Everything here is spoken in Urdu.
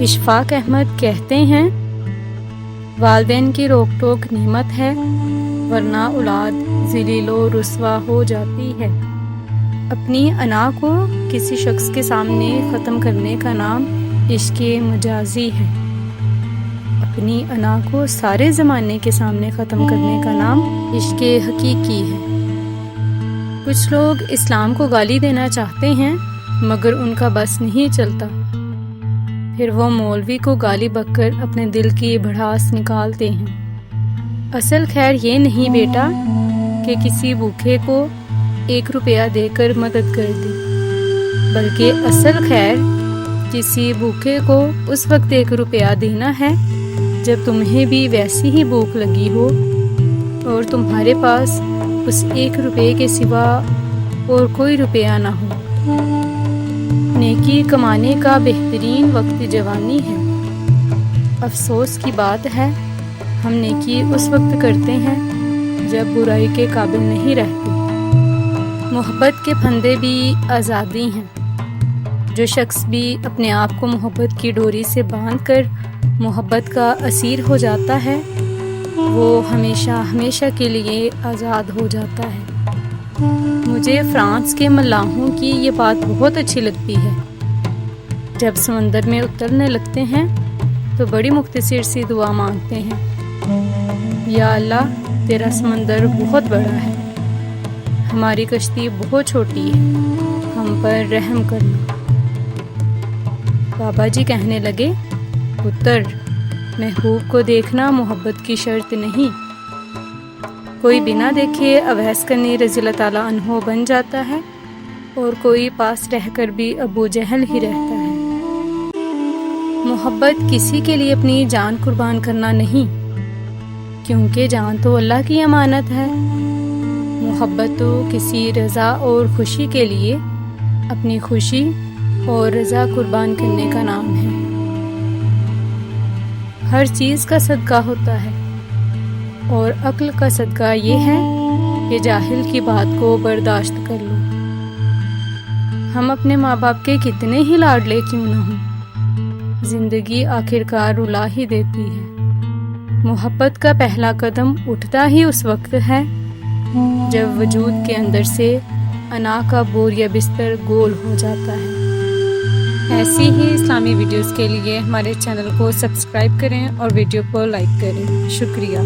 اشفاق احمد کہتے ہیں والدین کی روک ٹوک نعمت ہے، ورنہ اولاد ذلیل و رسوا ہو جاتی ہے۔ اپنی انا کو کسی شخص کے سامنے ختم کرنے کا نام عشق مجازی ہے، اپنی انا کو سارے زمانے کے سامنے ختم کرنے کا نام عشق حقیقی ہے۔ کچھ لوگ اسلام کو گالی دینا چاہتے ہیں مگر ان کا بس نہیں چلتا، پھر وہ مولوی کو گالی بک کر اپنے دل کی بھڑاس نکالتے ہیں۔ اصل خیر یہ نہیں بیٹا کہ کسی بھوکے کو 1 روپیہ دے کر مدد کر دی، بلکہ اصل خیر کسی بھوکے کو اس وقت 1 روپیہ دینا ہے جب تمہیں بھی ویسی ہی بھوک لگی ہو اور تمہارے پاس اس 1 روپے کے سوا اور کوئی روپیہ نہ ہو۔ نیکی کمانے کا بہترین وقت جوانی ہے۔ افسوس کی بات ہے ہم نیکی اس وقت کرتے ہیں جب برائی کے قابل نہیں رہتے۔ محبت کے پھندے بھی آزادی ہیں۔ جو شخص بھی اپنے آپ کو محبت کی ڈوری سے باندھ کر محبت کا اسیر ہو جاتا ہے وہ ہمیشہ ہمیشہ کے لیے آزاد ہو جاتا ہے۔ مجھے فرانس کے ملاحوں کی یہ بات بہت اچھی لگتی ہے۔ جب سمندر میں اترنے لگتے ہیں تو بڑی مختصر سی دعا مانگتے ہیں، یا اللہ تیرا سمندر بہت بڑا ہے، ہماری کشتی بہت چھوٹی ہے، ہم پر رحم کرنا۔ بابا جی کہنے لگے، پتر محبوب کو دیکھنا محبت کی شرط نہیں۔ کوئی بنا دیکھے اویس کرنی رضی اللہ تعالیٰ عنہ بن جاتا ہے اور کوئی پاس رہ کر بھی ابو جہل ہی رہتا ہے۔ محبت کسی کے لیے اپنی جان قربان کرنا نہیں، کیونکہ جان تو اللہ کی امانت ہے۔ محبت تو کسی رضا اور خوشی کے لیے اپنی خوشی اور رضا قربان کرنے کا نام ہے۔ ہر چیز کا صدقہ ہوتا ہے اور عقل کا صدقہ یہ ہے کہ جاہل کی بات کو برداشت کر لو۔ ہم اپنے ماں باپ کے کتنے ہی لاڈلے کیوں نہ ہوں، زندگی آخرکار رلا ہی دیتی ہے۔ محبت کا پہلا قدم اٹھتا ہی اس وقت ہے جب وجود کے اندر سے انا کا بور یا بستر گول ہو جاتا ہے۔ ایسی ہی اسلامی ویڈیوز کے لیے ہمارے چینل کو سبسکرائب کریں اور ویڈیو کو لائک کریں۔ شکریہ۔